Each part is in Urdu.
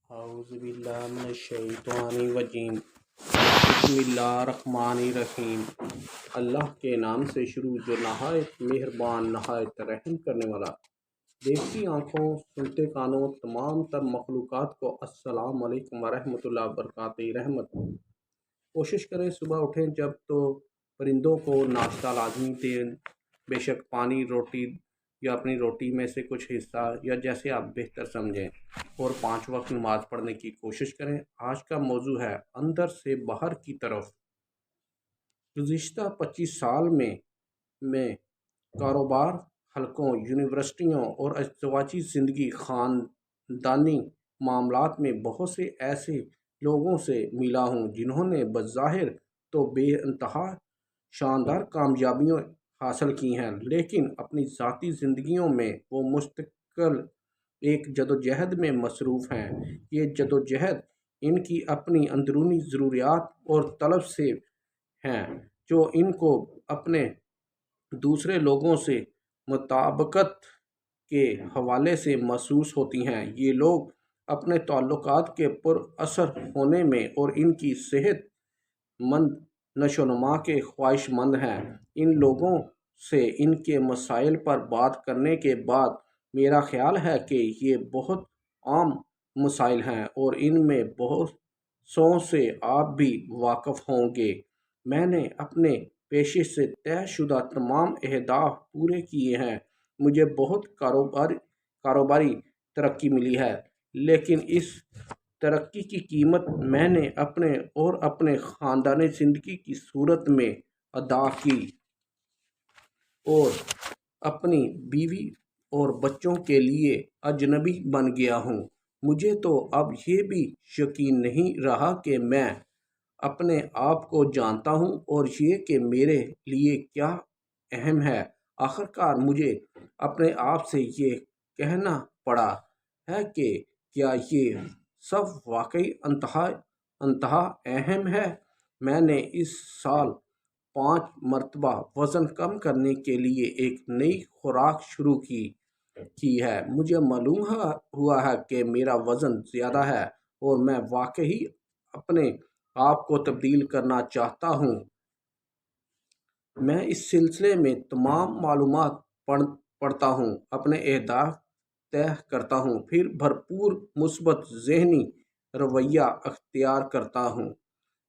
اعوذ باللہ من الشیطان الرجیم بسم اللہ الرحمن الرحیم۔ اللہ کے نام سے شروع جو نہایت مہربان نہایت رحم کرنے والا۔ دیکھتی آنکھوں سنتے کانوں تمام تر مخلوقات کو السلام علیکم ورحمۃ اللہ وبرکاتہ رحمت۔ کوشش کریں صبح اٹھیں جب تو پرندوں کو ناشتہ لازمی دیں، بے شک پانی روٹی یا اپنی روٹی میں سے کچھ حصہ یا جیسے آپ بہتر سمجھیں، اور 5 وقت نماز پڑھنے کی کوشش کریں۔ آج کا موضوع ہے اندر سے باہر کی طرف۔ گزشتہ 25 سال میں کاروبار حلقوں، یونیورسٹیوں اور ازدواجی زندگی خاندانی معاملات میں بہت سے ایسے لوگوں سے ملا ہوں جنہوں نے بظاہر تو بے انتہا شاندار کامیابیاں حاصل کی ہیں، لیکن اپنی ذاتی زندگیوں میں وہ مستقل ایک جدوجہد میں مصروف ہیں۔ یہ جدوجہد ان کی اپنی اندرونی ضروریات اور طلب سے ہیں جو ان کو اپنے دوسرے لوگوں سے مطابقت کے حوالے سے محسوس ہوتی ہیں۔ یہ لوگ اپنے تعلقات کے پر اثر ہونے میں اور ان کی صحت مند نشو و نما کے خواہش مند ہیں۔ ان لوگوں سے ان کے مسائل پر بات کرنے کے بعد میرا خیال ہے کہ یہ بہت عام مسائل ہیں اور ان میں بہت سوں سے آپ بھی واقف ہوں گے۔ میں نے اپنے پیشے سے طے شدہ تمام اہداف پورے کیے ہیں۔ مجھے بہت کاروباری ترقی ملی ہے، لیکن اس ترقی کی قیمت میں نے اپنے اور اپنے خاندانی زندگی کی صورت میں ادا کی اور اپنی بیوی اور بچوں کے لیے اجنبی بن گیا ہوں۔ مجھے تو اب یہ بھی یقین نہیں رہا کہ میں اپنے آپ کو جانتا ہوں اور یہ کہ میرے لیے کیا اہم ہے۔ آخرکار مجھے اپنے آپ سے یہ کہنا پڑا ہے کہ کیا یہ سب واقعی انتہا اہم ہے۔ میں نے اس سال 5 مرتبہ وزن کم کرنے کے لیے ایک نئی خوراک شروع کی ہے۔ مجھے معلوم ہوا ہے کہ میرا وزن زیادہ ہے اور میں واقعی اپنے آپ کو تبدیل کرنا چاہتا ہوں۔ میں اس سلسلے میں تمام معلومات پڑھتا ہوں، اپنے اہداف طے کرتا ہوں، پھر بھرپور مثبت ذہنی رویہ اختیار کرتا ہوں۔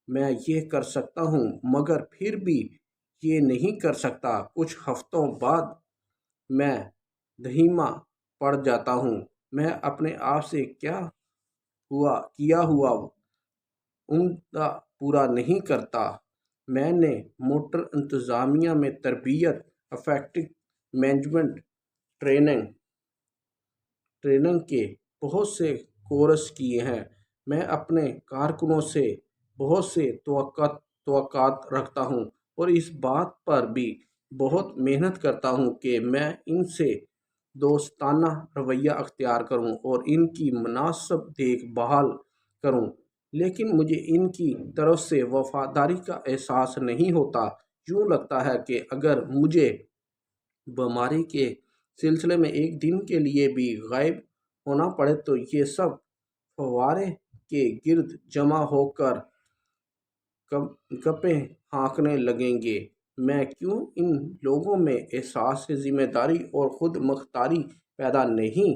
میں یہ کر سکتا ہوں مگر پھر بھی یہ نہیں کر سکتا۔ کچھ ہفتوں بعد میں دھیما پڑ جاتا ہوں۔ میں اپنے آپ سے کیا ہوا عمدہ پورا نہیں کرتا۔ میں نے موٹر انتظامیہ میں تربیت، افیکٹو مینجمنٹ ٹریننگ کے بہت سے کورس کیے ہیں۔ میں اپنے کارکنوں سے بہت سے توقعات رکھتا ہوں اور اس بات پر بھی بہت محنت کرتا ہوں کہ میں ان سے دوستانہ رویہ اختیار کروں اور ان کی مناسب دیکھ بھال کروں، لیکن مجھے ان کی طرف سے وفاداری کا احساس نہیں ہوتا۔ یوں لگتا ہے کہ اگر مجھے بیماری کے سلسلے میں ایک دن کے لیے بھی غائب ہونا پڑے تو یہ سب فوارے کے گرد جمع ہو کر گپیں ہانکنے لگیں گے۔ میں کیوں ان لوگوں میں احساس ذمہ داری اور خود مختاری پیدا نہیں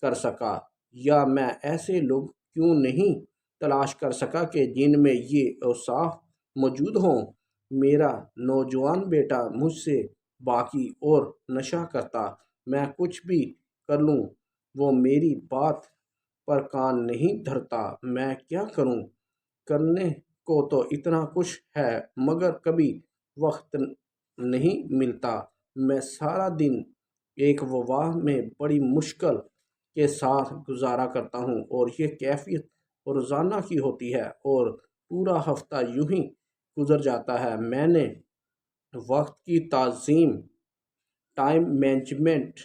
کر سکا، یا میں ایسے لوگ کیوں نہیں تلاش کر سکا کہ جن میں یہ اوصاف موجود ہوں۔ میرا نوجوان بیٹا مجھ سے باقی اور نشہ کرتا۔ میں کچھ بھی کر لوں وہ میری بات پر کان نہیں دھرتا۔ میں کیا کروں؟ کرنے کو تو اتنا کچھ ہے مگر کبھی وقت نہیں ملتا۔ میں سارا دن ایک وبا میں بڑی مشکل کے ساتھ گزارا کرتا ہوں اور یہ کیفیت روزانہ کی ہوتی ہے اور پورا ہفتہ یوں ہی گزر جاتا ہے۔ میں نے وقت کی تنظیم، ٹائم مینجمنٹ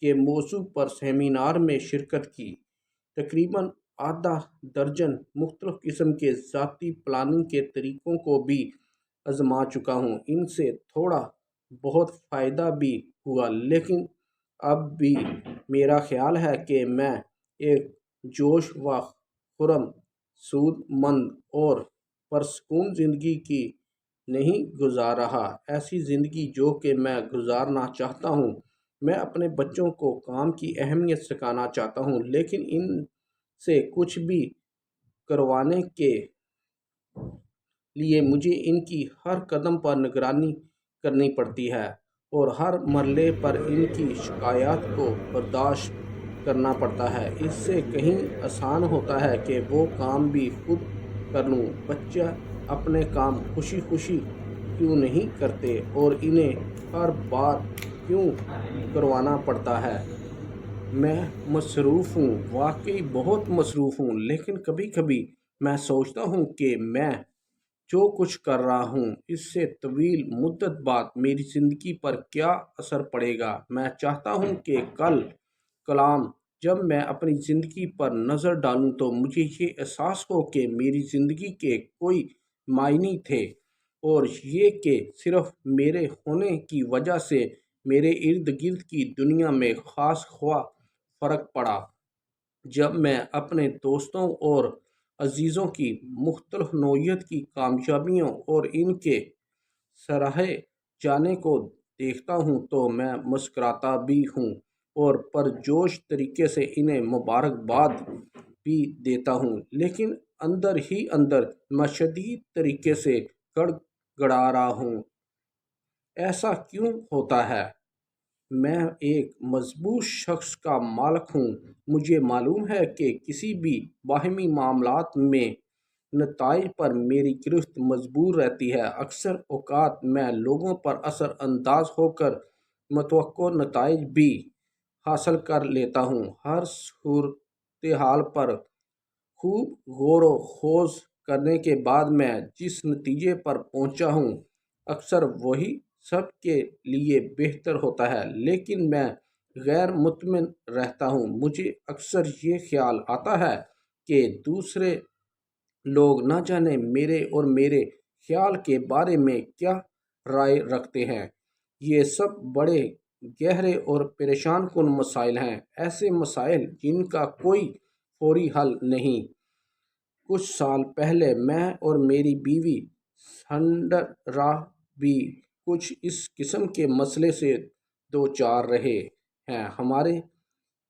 کے موضوع پر سیمینار میں شرکت کی۔ تقریباً آدھا درجن مختلف قسم کے ذاتی پلاننگ کے طریقوں کو بھی آزما چکا ہوں۔ ان سے تھوڑا بہت فائدہ بھی ہوا، لیکن اب بھی میرا خیال ہے کہ میں ایک جوش و خرم، سود مند اور پرسکون زندگی کی نہیں گزار رہا، ایسی زندگی جو کہ میں گزارنا چاہتا ہوں۔ میں اپنے بچوں کو کام کی اہمیت سکھانا چاہتا ہوں، لیکن ان سے کچھ بھی کروانے کے لیے مجھے ان کی ہر قدم پر نگرانی کرنی پڑتی ہے اور ہر مرحلے پر ان کی شکایات کو برداشت کرنا پڑتا ہے۔ اس سے کہیں آسان ہوتا ہے کہ وہ کام بھی خود کر لوں۔ بچے اپنے کام خوشی خوشی کیوں نہیں کرتے اور انہیں ہر بار کیوں کروانا پڑتا ہے؟ میں مصروف ہوں، واقعی بہت مصروف ہوں، لیکن کبھی کبھی میں سوچتا ہوں کہ میں جو کچھ کر رہا ہوں اس سے طویل مدت بعد میری زندگی پر کیا اثر پڑے گا۔ میں چاہتا ہوں کہ کل کلام جب میں اپنی زندگی پر نظر ڈالوں تو مجھے یہ احساس ہو کہ میری زندگی کے کوئی معنی تھے اور یہ کہ صرف میرے ہونے کی وجہ سے میرے ارد گرد کی دنیا میں خاص خواہ فرق پڑا۔ جب میں اپنے دوستوں اور عزیزوں کی مختلف نوعیت کی کامیابیوں اور ان کے سراہے جانے کو دیکھتا ہوں تو میں مسکراتا بھی ہوں اور پرجوش طریقے سے انہیں مبارکباد بھی دیتا ہوں، لیکن اندر ہی اندر میں شدید طریقے سے گڑ گڑا رہا ہوں۔ ایسا کیوں ہوتا ہے؟ میں ایک مضبوط شخص کا مالک ہوں۔ مجھے معلوم ہے کہ کسی بھی باہمی معاملات میں نتائج پر میری گرفت مضبوط رہتی ہے۔ اکثر اوقات میں لوگوں پر اثر انداز ہو کر متوقع نتائج بھی حاصل کر لیتا ہوں۔ ہر صورتحال پر خوب غور و خوض کرنے کے بعد میں جس نتیجے پر پہنچتا ہوں اکثر وہی سب کے لیے بہتر ہوتا ہے، لیکن میں غیر مطمئن رہتا ہوں۔ مجھے اکثر یہ خیال آتا ہے کہ دوسرے لوگ نہ جانے میرے اور میرے خیال کے بارے میں کیا رائے رکھتے ہیں۔ یہ سب بڑے گہرے اور پریشان کن مسائل ہیں، ایسے مسائل جن کا کوئی فوری حل نہیں۔ کچھ سال پہلے میں اور میری بیوی سینڈرا بھی کچھ اس قسم کے مسئلے سے دوچار رہے ہیں۔ ہمارے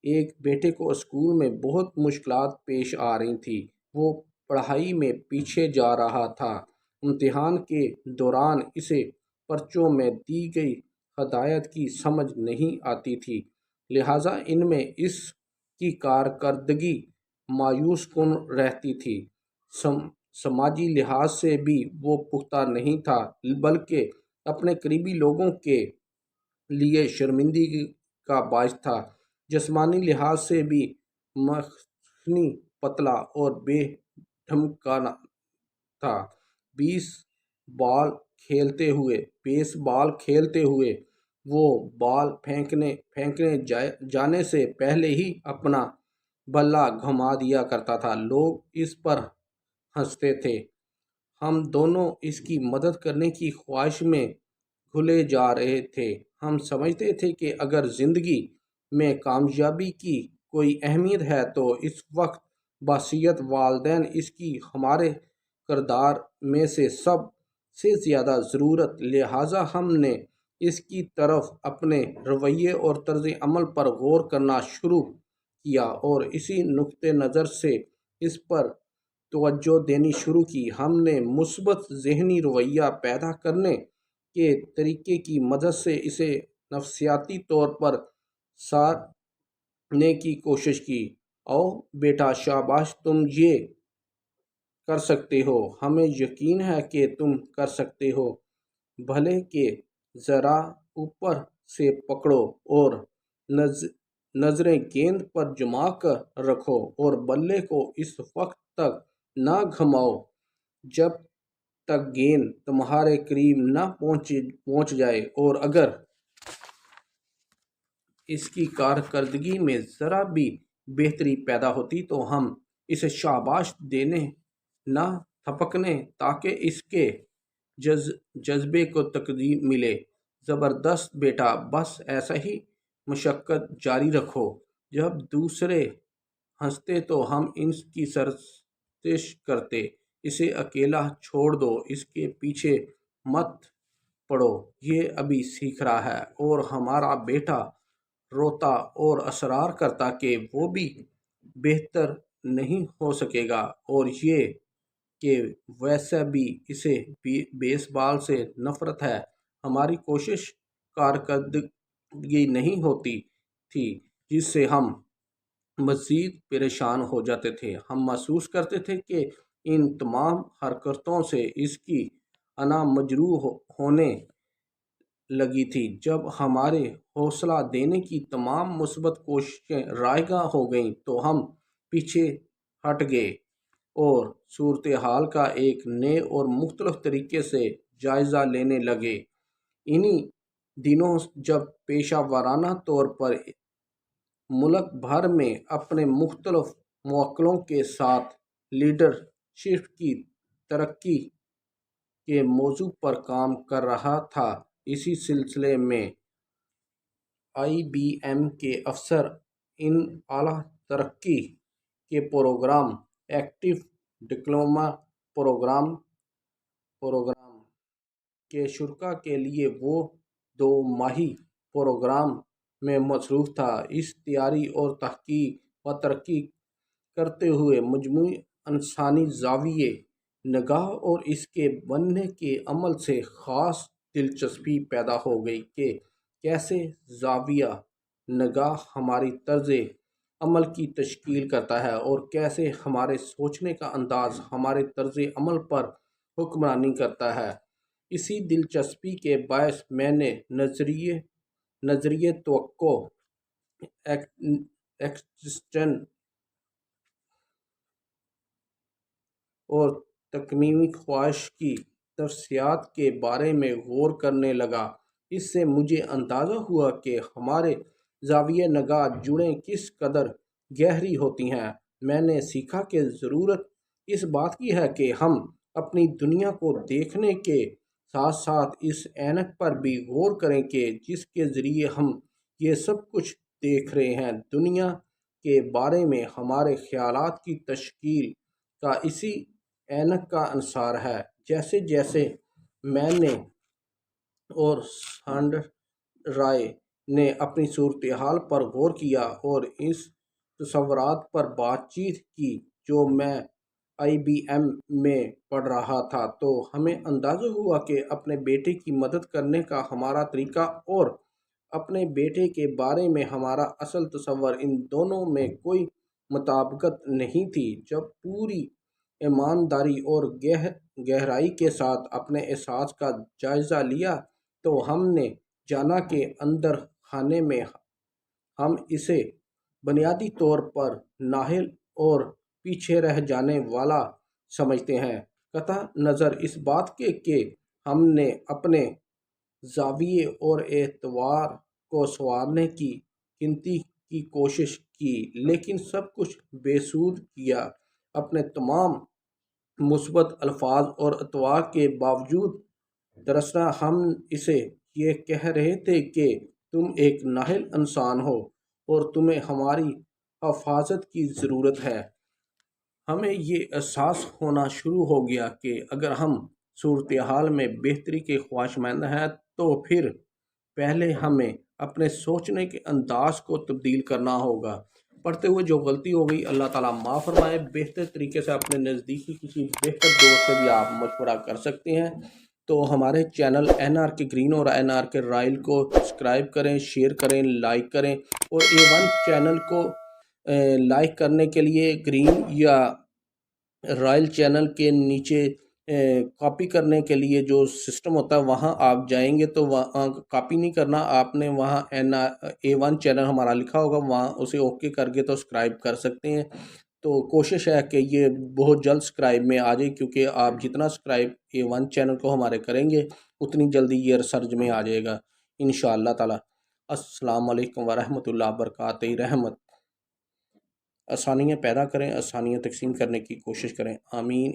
ایک بیٹے کو اسکول میں بہت مشکلات پیش آ رہی تھیں۔ وہ پڑھائی میں پیچھے جا رہا تھا۔ امتحان کے دوران اسے پرچوں میں دی گئی ہدایات کی سمجھ نہیں آتی تھی، لہٰذا ان میں اس کی کارکردگی مایوس کن رہتی تھی۔ سماجی لحاظ سے بھی وہ پختہ نہیں تھا، بلکہ اپنے قریبی لوگوں کے لیے شرمندگی کا باعث تھا۔ جسمانی لحاظ سے بھی مخنی، پتلا اور بے ڈھمکانا تھا۔ بیس بال کھیلتے ہوئے وہ بال پھینکنے جانے سے پہلے ہی اپنا بلّا گھما دیا کرتا تھا۔ لوگ اس پر ہنستے تھے۔ ہم دونوں اس کی مدد کرنے کی خواہش میں گھلے جا رہے تھے۔ ہم سمجھتے تھے کہ اگر زندگی میں کامیابی کی کوئی اہمیت ہے تو اس وقت بحیثیت والدین اس کی ہمارے کردار میں سے سب سے زیادہ ضرورت، لہٰذا ہم نے اس کی طرف اپنے رویے اور طرز عمل پر غور کرنا شروع کیا اور اسی نقطہ نظر سے اس پر توجہ دینی شروع کی۔ ہم نے مثبت ذہنی رویہ پیدا کرنے کے طریقے کی مدد سے اسے نفسیاتی طور پر سنوارنے کی کوشش کی۔ او بیٹا، شاباش، تم یہ کر سکتے ہو، ہمیں یقین ہے کہ تم کر سکتے ہو۔ بھلے کہ ذرا اوپر سے پکڑو اور نظریں گیند پر جما کر رکھو اور بلے کو اس وقت تک نہ گھماؤ جب تک گیند تمہارے قریب نہ پہنچ جائے، اور اگر اس کی کارکردگی میں ذرا بھی بہتری پیدا ہوتی تو ہم اسے شاباش دینے نہ تھپکنے تاکہ اس کے جذبے کو تقویت ملے۔ زبردست بیٹا، بس ایسے ہی مشقت جاری رکھو۔ جب دوسرے ہنستے تو ہم اس کی سرزنش کرتے، اسے اکیلا چھوڑ دو، اس کے پیچھے مت پڑو، یہ ابھی سیکھ رہا ہے۔ اور ہمارا بیٹا روتا اور اصرار کرتا کہ وہ بھی بہتر نہیں ہو سکے گا، اور یہ کہ ویسے بھی اسے بیس بال سے نفرت ہے۔ ہماری کوشش کارکردگی نہیں ہوتی تھی، جس سے ہم مزید پریشان ہو جاتے تھے۔ ہم محسوس کرتے تھے کہ ان تمام حرکتوں سے اس کی انا مجروح ہونے لگی تھی۔ جب ہمارے حوصلہ دینے کی تمام مثبت کوششیں رائگاں ہو گئیں تو ہم پیچھے ہٹ گئے اور صورتحال کا ایک نئے اور مختلف طریقے سے جائزہ لینے لگے۔ انہی دنوں جب پیشہ ورانہ طور پر ملک بھر میں اپنے مختلف موکلوں کے ساتھ لیڈرشپ کی ترقی کے موضوع پر کام کر رہا تھا، اسی سلسلے میں IBM کے افسر ان اعلیٰ ترقی کے پروگرام ایکٹیو ڈپلومہ پروگرام کے شرکاء کے لیے وہ 2 ماہی پروگرام میں مصروف تھا۔ اس تیاری اور تحقیق و ترقی کرتے ہوئے مجموعی انسانی زاویہ نگاہ اور اس کے بننے کے عمل سے خاص دلچسپی پیدا ہو گئی کہ کیسے زاویہ نگاہ ہماری طرز عمل کی تشکیل کرتا ہے اور کیسے ہمارے سوچنے کا انداز ہمارے طرز عمل پر حکمرانی کرتا ہے۔ اسی دلچسپی کے باعث میں نے نظریہ توقع، ایکسٹینشن اور تکمیلی خواہش کی تفصیلات کے بارے میں غور کرنے لگا۔ اس سے مجھے اندازہ ہوا کہ ہمارے زاویہ نگاہ جڑیں کس قدر گہری ہوتی ہیں۔ میں نے سیکھا کہ ضرورت اس بات کی ہے کہ ہم اپنی دنیا کو دیکھنے کے ساتھ ساتھ اس اینک پر بھی غور کریں کہ جس کے ذریعے ہم یہ سب کچھ دیکھ رہے ہیں۔ دنیا کے بارے میں ہمارے خیالات کی تشکیل کا اسی اینک کا انحصار ہے۔ جیسے جیسے میں نے اور سینڈرا رائے نے اپنی صورتحال پر غور کیا اور اس تصورات پر بات چیت کی جو میں IBM میں پڑھ رہا تھا، تو ہمیں اندازہ ہوا کہ اپنے بیٹے کی مدد کرنے کا ہمارا طریقہ اور اپنے بیٹے کے بارے میں ہمارا اصل تصور، ان دونوں میں کوئی مطابقت نہیں تھی۔ جب پوری ایمانداری اور گہرائی کے ساتھ اپنے احساس کا جائزہ لیا تو ہم نے جانا کہ اندر خانے میں ہم اسے بنیادی طور پر نااہل اور پیچھے رہ جانے والا سمجھتے ہیں، قطع نظر اس بات کے کہ ہم نے اپنے زاویے اور اعتبار کو سنوارنے کی گنتی کی کوشش کی، لیکن سب کچھ بے سود گیا۔ اپنے تمام مثبت الفاظ اور اعتبار کے باوجود دراصل ہم اسے یہ کہہ رہے تھے کہ تم ایک نااہل انسان ہو اور تمہیں ہماری حفاظت کی ضرورت ہے۔ ہمیں یہ احساس ہونا شروع ہو گیا کہ اگر ہم صورتحال میں بہتری کے خواہشمند ہیں تو پھر پہلے ہمیں اپنے سوچنے کے انداز کو تبدیل کرنا ہوگا۔ پڑھتے ہوئے جو غلطی ہو گئی اللہ تعالیٰ معاف فرمائے۔ بہتر طریقے سے اپنے نزدیکی کسی بہتر دوست سے بھی آپ مشورہ کر سکتے ہیں۔ تو ہمارے چینل NRK گرین اور NRK رائل کو سبسکرائب کریں، شیئر کریں، لائک کریں، اور A1 چینل کو لائک کرنے کے لیے گرین یا رائل چینل کے نیچے کاپی کرنے کے لیے جو سسٹم ہوتا ہے وہاں آپ جائیں گے تو وہاں کاپی نہیں کرنا، آپ نے وہاں A1 چینل ہمارا لکھا ہوگا، وہاں اسے اوکے کر کے تو سبسکرائب کر سکتے ہیں۔ تو کوشش ہے کہ یہ بہت جلد سبسکرائب میں آ جائے، کیونکہ آپ جتنا سبسکرائب A1 چینل کو ہمارے کریں گے اتنی جلدی یہ ریسرچ میں آ جائے گا انشاءاللہ تعالی۔ السلام علیکم ورحمۃ اللہ وبرکاتہ۔ رحمت آسانیاں پیدا کریں، آسانیاں تقسیم کرنے کی کوشش کریں، آمین۔